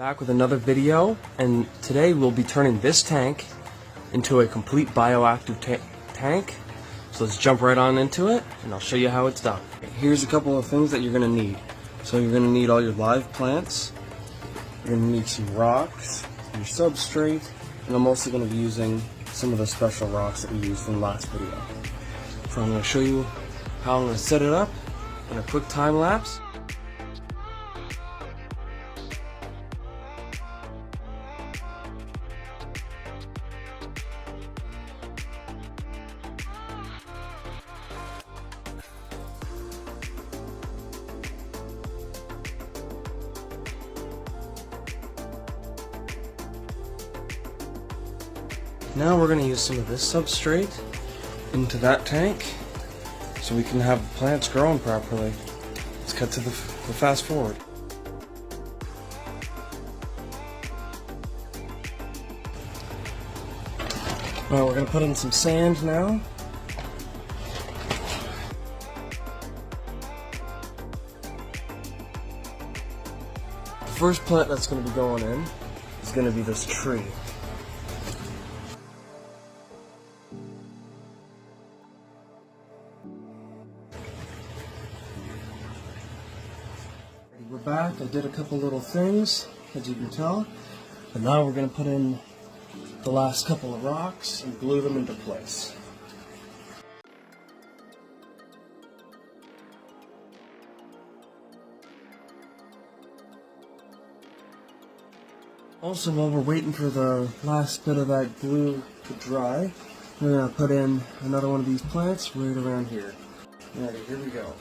Back with another video, and today we'll be turning this tank into a complete bioactive tank. So let's jump right on into it, and I'll show you how it's done. Here's a couple of things that you're going to need. So you're going to need all your live plants, you're going to need some rocks, your substrate, and I'm also going to be using some of the special rocks that we used in the last video. So I'm going to show you how I'm going to set it up in a quick time lapse. Now we're going to use some of this substrate into that tank so we can have the plants growing properly. Let's cut to the fast forward. Well, we're going to put in some sand now. The first plant that's going to be going in is going to be this tree. We're back. I did a couple little things, as you can tell, and now we're going to put in the last couple of rocks and glue them into place. Also, while we're waiting for the last bit of that glue to dry, we're going to put in another one of these plants right around here. Alright, here we go.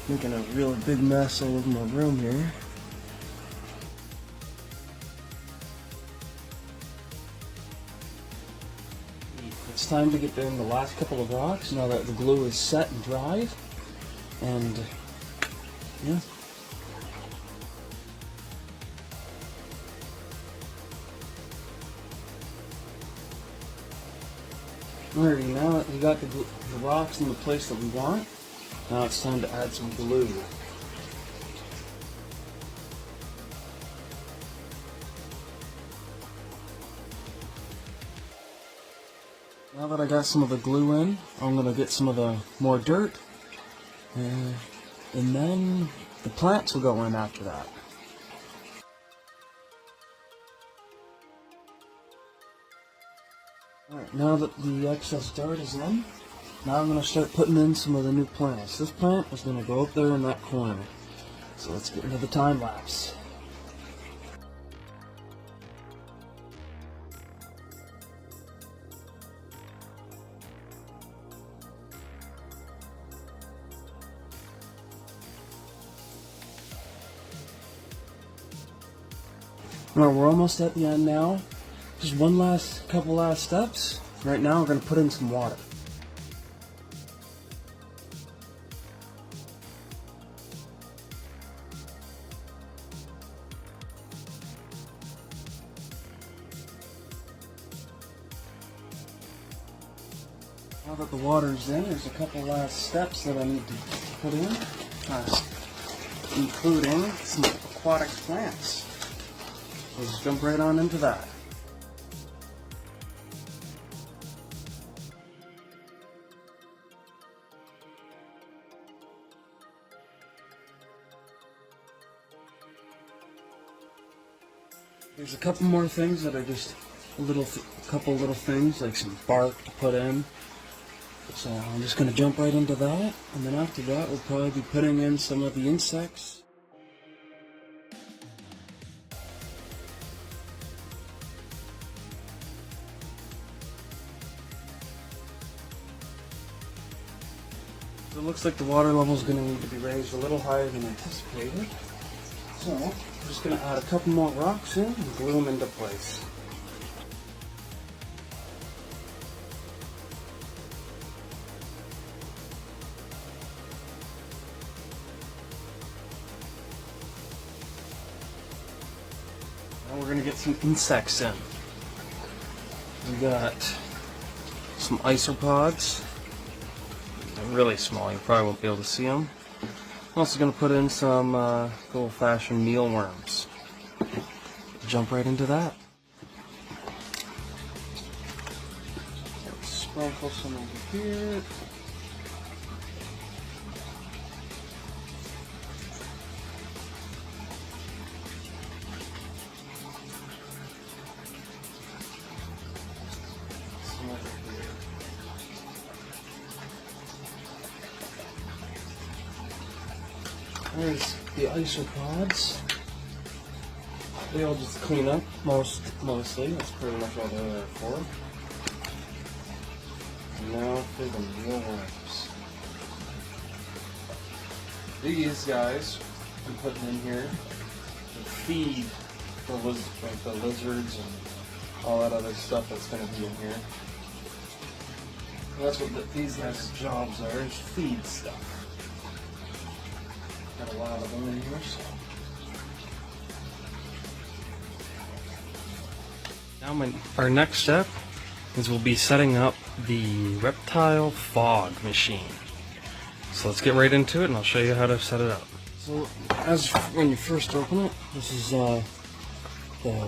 Making a really big mess all over my room here. It's time to get in the last couple of rocks now that the glue is set and dried. And yeah. Alrighty, now that we got the rocks in the place that we want, now it's time to add some glue. Now that I got some of the glue in, I'm going to get some of the more dirt, and then the plants will go in after that. Alright, now that the excess dirt is in, now I'm going to start putting in some of the new plants. This plant is going to go up there in that corner. So let's get into the time lapse. Alright, we're almost at the end now. Just one couple last steps. Right now we're going to put in some water. Now that the water's in, there's a couple last steps that I need to put in, including some aquatic plants. Let's jump right on into that. There's a couple more things that are just a couple little things, like some bark to put in. So I'm just going to jump right into that, and then after that we'll probably be putting in some of the insects. It looks like the water level is going to need to be raised a little higher than anticipated. So I'm just going to add a couple more rocks in and glue them into place. Now we're going to get some insects in. We got some isopods. They're really small, you probably won't be able to see them. I'm also going to put in some good old-fashioned mealworms. jump right into that. Sprinkle some over here. Some over here. There's the isopods. They all just clean up mostly. That's pretty much all they're there for. And now for the mealworms. These guys I'm putting in here to feed the lizards and all that other stuff that's going to be in here. And that's what these guys' jobs are, is feed stuff. Got a lot of them in here, so. Now our next step is we'll be setting up the reptile fog machine. So let's get right into it and I'll show you how to set it up. So when you first open it, this is the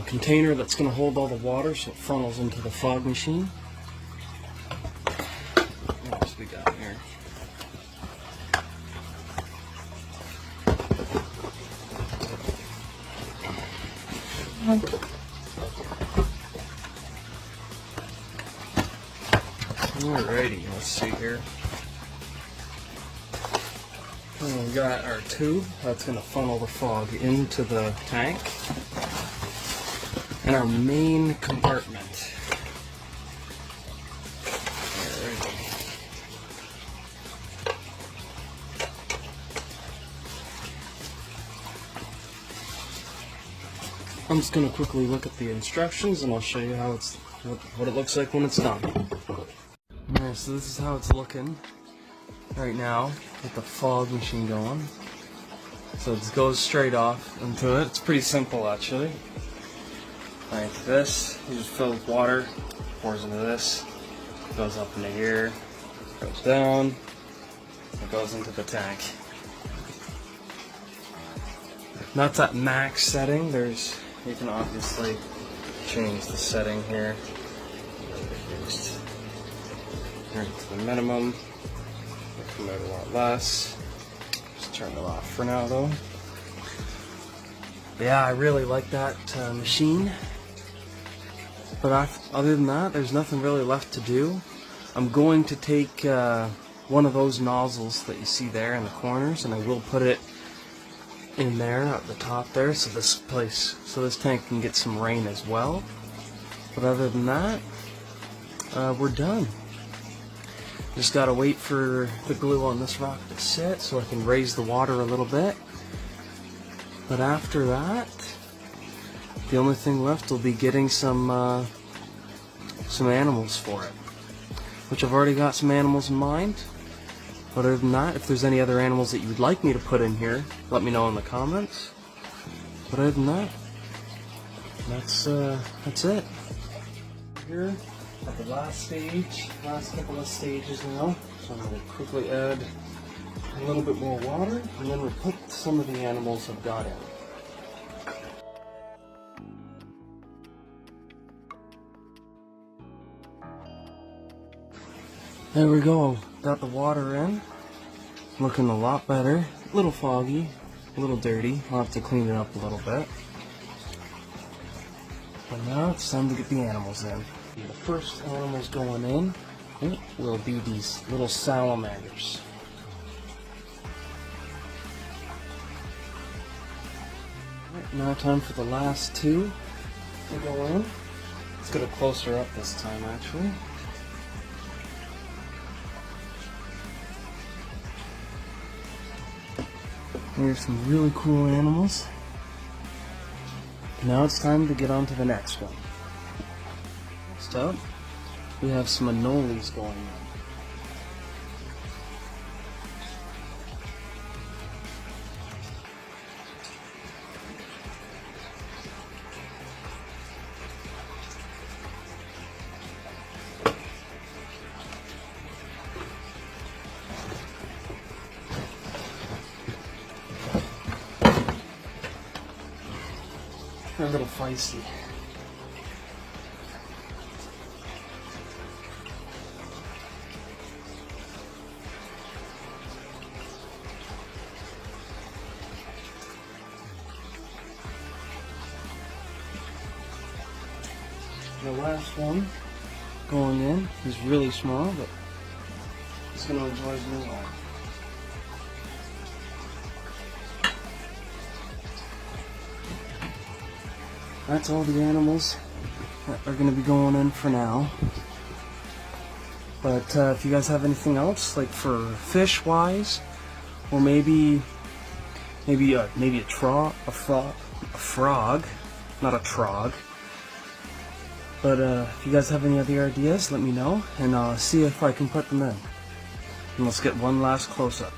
container that's going to hold all the water so it funnels into the fog machine. What else we got here? Alrighty, let's see here. And we got our tube that's going to funnel the fog into the tank. And our main compartment. I'm just going to quickly look at the instructions and I'll show you how what it looks like when it's done. Alright, so this is how it's looking right now with the fog machine going. So it goes straight off into it. It's pretty simple actually. Like this, you just fill with water, pours into this, goes up into here, goes down, it goes into the tank. That's at max setting. You can obviously change the setting here. Turn it to the minimum. It'll come out a lot less. Just turn it off for now though. Yeah, I really like that machine. But other than that, there's nothing really left to do. I'm going to take one of those nozzles that you see there in the corners and I will put it in there at the top there so this tank can get some rain as well. But other than that, we're done. Just gotta wait for the glue on this rock to sit so I can raise the water a little bit. But after that, the only thing left will be getting some animals for it, which I've already got some animals in mind. But other than that, if there's any other animals that you would like me to put in here, let me know in the comments. But other than that, that's it. Here at the last couple of stages now. So I'm going to quickly add a little bit more water, and then we'll put some of the animals I've got in. There we go. Got the water in. Looking a lot better. A little foggy, a little dirty. I'll have to clean it up a little bit. But now it's time to get the animals in. The first animals going in will be these little salamanders. Right, now time for the last two to go in. Let's get it closer up this time actually. Here's some really cool animals. Now it's time to get on to the next one. Next up, we have some Anoles going on. They're a little feisty. The last one going in is really small, but he's going to enjoy his new life. That's all the animals that are going to be going in for now. But if you guys have anything else, like for fish wise, or maybe a frog, not a trog. But if you guys have any other ideas, let me know, and I'll see if I can put them in. And let's get one last close-up.